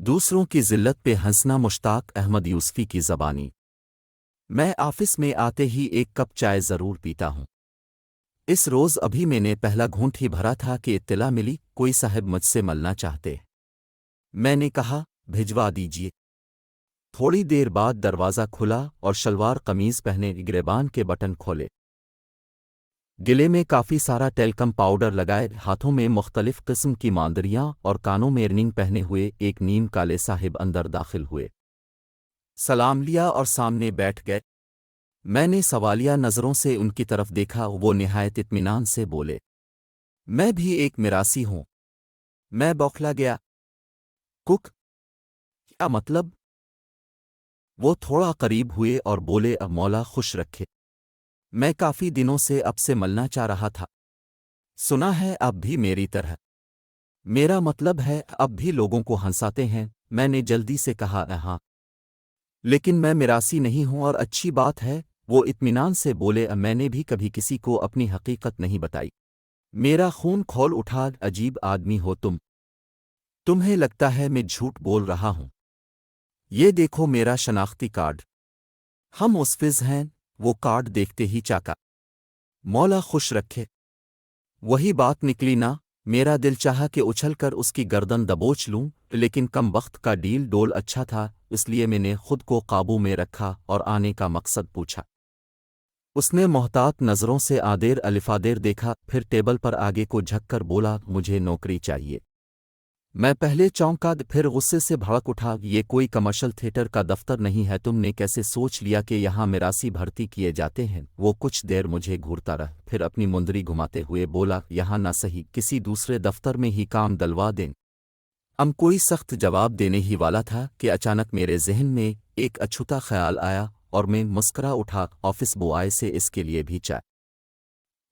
دوسروں کی ذلت پہ ہنسنا مشتاق احمد یوسفی کی زبانی۔ میں آفس میں آتے ہی ایک کپ چائے ضرور پیتا ہوں۔ اس روز ابھی میں نے پہلا گھونٹ ہی بھرا تھا کہ اطلاع ملی کوئی صاحب مجھ سے ملنا چاہتے۔ میں نے کہا بھجوا دیجیے۔ تھوڑی دیر بعد دروازہ کھلا اور شلوار قمیض پہنے گریبان کے بٹن کھولے، گلے میں کافی سارا ٹیلکم پاؤڈر لگائے، ہاتھوں میں مختلف قسم کی ماندریاں اور کانوں میں ایئرنگ پہنے ہوئے ایک نیم کالے صاحب اندر داخل ہوئے، سلام لیا اور سامنے بیٹھ گئے۔ میں نے سوالیہ نظروں سے ان کی طرف دیکھا۔ وہ نہایت اطمینان سے بولے، میں بھی ایک میراثی ہوں۔ میں بوکھلا گیا، کک کیا مطلب؟ وہ تھوڑا قریب ہوئے اور بولے، اب مولا خوش رکھے، میں کافی دنوں سے اب سے ملنا چاہ رہا تھا۔ سنا ہے اب بھی میری طرح، میرا مطلب ہے اب بھی لوگوں کو ہنساتے ہیں۔ میں نے جلدی سے کہا ہاں، لیکن میں میراثی نہیں ہوں اور اچھی بات ہے۔ وہ اطمینان سے بولے، میں نے بھی کبھی کسی کو اپنی حقیقت نہیں بتائی۔ میرا خون کھول اٹھا، عجیب آدمی ہو تم، تمہیں لگتا ہے میں جھوٹ بول رہا ہوں؟ یہ دیکھو میرا شناختی کارڈ، ہم اسفز ہیں۔ وہ کارڈ دیکھتے ہی چاکا، مولا خوش رکھے، وہی بات نکلی نا۔ میرا دل چاہا کہ اچھل کر اس کی گردن دبوچ لوں، لیکن کم وقت کا ڈیل ڈول اچھا تھا، اس لیے میں نے خود کو قابو میں رکھا اور آنے کا مقصد پوچھا۔ اس نے محتاط نظروں سے آدیر الفادیر دیکھا، پھر ٹیبل پر آگے کو جھک کر بولا، مجھے نوکری چاہیے۔ میں پہلے چونکا، پھر غصے سے بھڑک اٹھا، یہ کوئی کمرشل تھیٹر کا دفتر نہیں ہے، تم نے کیسے سوچ لیا کہ یہاں میراثی بھرتی کیے جاتے ہیں؟ وہ کچھ دیر مجھے گھورتا رہا، پھر اپنی مندری گھماتے ہوئے بولا، یہاں نہ صحیح کسی دوسرے دفتر میں ہی کام دلوا دیں۔ کوئی سخت جواب دینے ہی والا تھا کہ اچانک میرے ذہن میں ایک اچھوتا خیال آیا اور میں مسکرا اٹھا۔ آفس بوائے سے اس کے لیے بھی چائے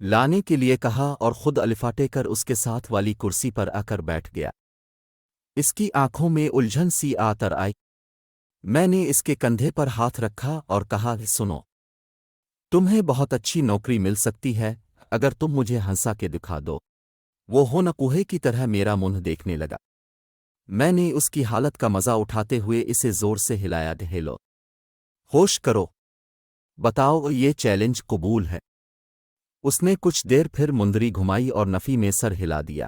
لانے کے لیے کہا اور خود الفاٹے کر اس کے ساتھ والی کرسی پر آ کر بیٹھ گیا۔ اس کی آنکھوں میں الجھن سی آتر آئی۔ میں نے اس کے کندھے پر ہاتھ رکھا اور کہا، سنو، تمہیں بہت اچھی نوکری مل سکتی ہے اگر تم مجھے ہنسا کے دکھا دو۔ وہ ہون کوہے کی طرح میرا منہ دیکھنے لگا۔ میں نے اس کی حالت کا مزہ اٹھاتے ہوئے اسے زور سے ہلایا، ڈھیلو، ہوش کرو، بتاؤ یہ چیلنج قبول ہے؟ اس نے کچھ دیر پھر مندری گھمائی اور نفی میں سر ہلا دیا۔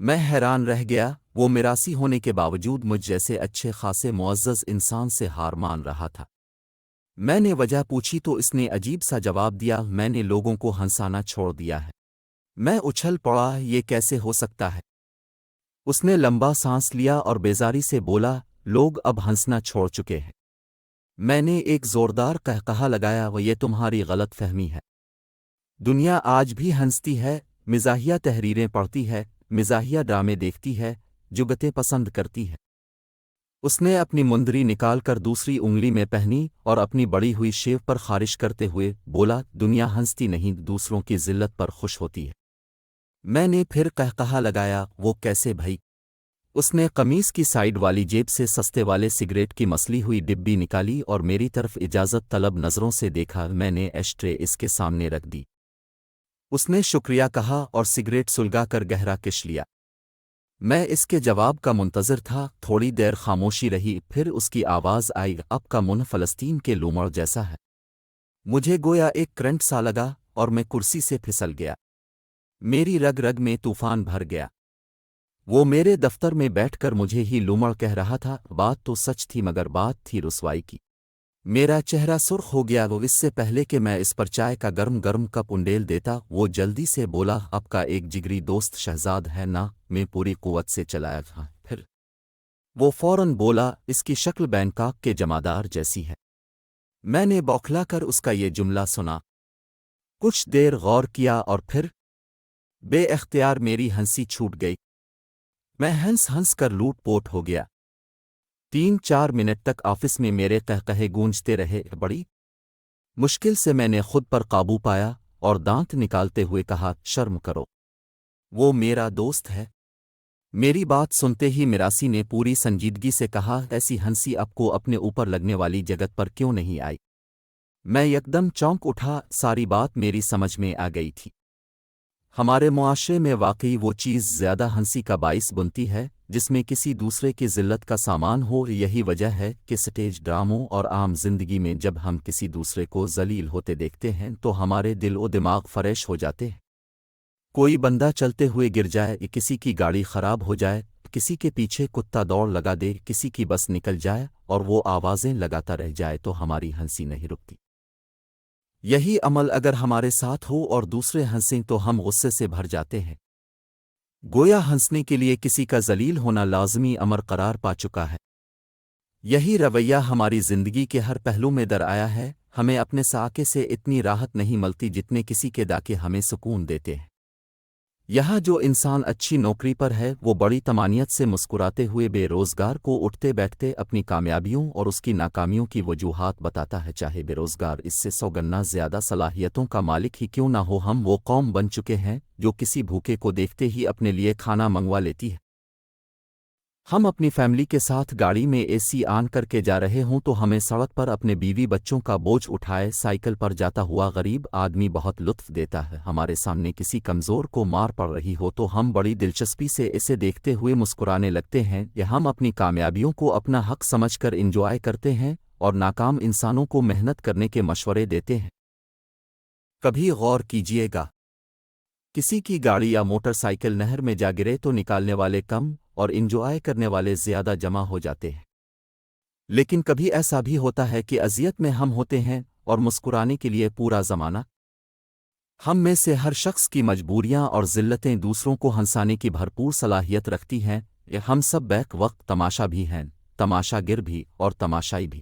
میں حیران رہ گیا، وہ میراثی ہونے کے باوجود مجھ جیسے اچھے خاصے معزز انسان سے ہار مان رہا تھا۔ میں نے وجہ پوچھی تو اس نے عجیب سا جواب دیا، میں نے لوگوں کو ہنسانا چھوڑ دیا ہے۔ میں اچھل پڑا، یہ کیسے ہو سکتا ہے؟ اس نے لمبا سانس لیا اور بیزاری سے بولا، لوگ اب ہنسنا چھوڑ چکے ہیں۔ میں نے ایک زوردار قہقہا لگایا، وہ یہ تمہاری غلط فہمی ہے۔ دنیا آج بھی ہنستی ہے، مزاحیہ تحریریں پڑھتی ہے، مزاحیہ ڈرامے دیکھتی ہے، جگتیں پسند کرتی ہے۔ اس نے اپنی مندری نکال کر دوسری انگلی میں پہنی اور اپنی بڑی ہوئی شیو پر خارش کرتے ہوئے بولا، دنیا ہنستی نہیں، دوسروں کی ذلت پر خوش ہوتی ہے۔ میں نے پھر قہقہا لگایا، وہ کیسے بھائی؟ اس نے قمیص کی سائیڈ والی جیب سے سستے والے سگریٹ کی مسلی ہوئی ڈبی نکالی اور میری طرف اجازت طلب نظروں سے دیکھا۔ میں نے ایشٹرے اس کے سامنے رکھ دی۔ اس نے شکریہ کہا اور سگریٹ سلگا کر گہرا کش لیا۔ میں اس کے جواب کا منتظر تھا۔ تھوڑی دیر خاموشی رہی، پھر اس کی آواز آئی، اب کا منہ فلسطین کے لومڑ جیسا ہے۔ مجھے گویا ایک کرنٹ سا لگا اور میں کرسی سے پھسل گیا۔ میری رگ رگ میں طوفان بھر گیا۔ وہ میرے دفتر میں بیٹھ کر مجھے ہی لومڑ کہہ رہا تھا۔ بات تو سچ تھی مگر بات تھی رسوائی کی۔ میرا چہرہ سرخ ہو گیا۔ وہ اس سے پہلے کہ میں اس پر چائے کا گرم گرم کپ انڈیل دیتا، وہ جلدی سے بولا، آپ کا ایک جگری دوست شہزاد ہے نا؟ میں پوری قوت سے چلایا تھا۔ پھر وہ فوراً بولا، اس کی شکل بینکاک کے جمادار جیسی ہے۔ میں نے بوکھلا کر اس کا یہ جملہ سنا، کچھ دیر غور کیا اور پھر بے اختیار میری ہنسی چھوٹ گئی۔ میں ہنس ہنس کر لوٹ پوٹ ہو گیا۔ 3-4 منٹ تک آفس میں میرے قہقہے گونجتے رہے۔ بڑی مشکل سے میں نے خود پر قابو پایا اور دانت نکالتے ہوئے کہا، شرم کرو، وہ میرا دوست ہے۔ میری بات سنتے ہی میراثی نے پوری سنجیدگی سے کہا، ایسی ہنسی آپ کو اپنے اوپر لگنے والی جگت پر کیوں نہیں آئی؟ میں یکدم چونک اٹھا، ساری بات میری سمجھ میں آ گئی تھی۔ ہمارے معاشرے میں واقعی وہ چیز زیادہ ہنسی کا باعث بنتی ہے جس میں کسی دوسرے کی ذلت کا سامان ہو۔ یہی وجہ ہے کہ سٹیج ڈراموں اور عام زندگی میں جب ہم کسی دوسرے کو ذلیل ہوتے دیکھتے ہیں تو ہمارے دل و دماغ فریش ہو جاتے ہیں۔ کوئی بندہ چلتے ہوئے گر جائے، کسی کی گاڑی خراب ہو جائے، کسی کے پیچھے کتا دوڑ لگا دے، کسی کی بس نکل جائے اور وہ آوازیں لگاتا رہ جائے تو ہماری ہنسی نہیں رکتی۔ یہی عمل اگر ہمارے ساتھ ہو اور دوسرے ہنسیں تو ہم غصے سے بھر جاتے ہیں۔ گویا ہنسنے کے لیے کسی کا ذلیل ہونا لازمی امر قرار پا چکا ہے۔ یہی رویہ ہماری زندگی کے ہر پہلو میں در آیا ہے۔ ہمیں اپنے ساکے سے اتنی راحت نہیں ملتی جتنے کسی کے ڈاکے ہمیں سکون دیتے ہیں۔ یہاں جو انسان اچھی نوکری پر ہے وہ بڑی طمانینت سے مسکراتے ہوئے بے روزگار کو اٹھتے بیٹھتے اپنی کامیابیوں اور اس کی ناکامیوں کی وجوہات بتاتا ہے، چاہے بے روزگار اس سے 100 گنا زیادہ صلاحیتوں کا مالک ہی کیوں نہ ہو۔ ہم وہ قوم بن چکے ہیں جو کسی بھوکے کو دیکھتے ہی اپنے لیے کھانا منگوا لیتی ہے۔ ہم اپنی فیملی کے ساتھ گاڑی میں اے سی آن کر کے جا رہے ہوں تو ہمیں سڑک پر اپنے بیوی بچوں کا بوجھ اٹھائے سائیکل پر جاتا ہوا غریب آدمی بہت لطف دیتا ہے۔ ہمارے سامنے کسی کمزور کو مار پڑ رہی ہو تو ہم بڑی دلچسپی سے اسے دیکھتے ہوئے مسکرانے لگتے ہیں، یا ہم اپنی کامیابیوں کو اپنا حق سمجھ کر انجوائے کرتے ہیں اور ناکام انسانوں کو محنت کرنے کے مشورے دیتے ہیں۔ کبھی غور کیجیے گا، کسی کی گاڑی یا موٹر سائیکل نہر میں جا گرے تو نکالنے والے کم اور انجوائے کرنے والے زیادہ جمع ہو جاتے ہیں، لیکن کبھی ایسا بھی ہوتا ہے کہ اذیت میں ہم ہوتے ہیں اور مسکرانے کے لیے پورا زمانہ۔ ہم میں سے ہر شخص کی مجبوریاں اور ذلتیں دوسروں کو ہنسانے کی بھرپور صلاحیت رکھتی ہیں، یہ ہم سب بیک وقت تماشا بھی ہیں، تماشا گر بھی اور تماشائی بھی۔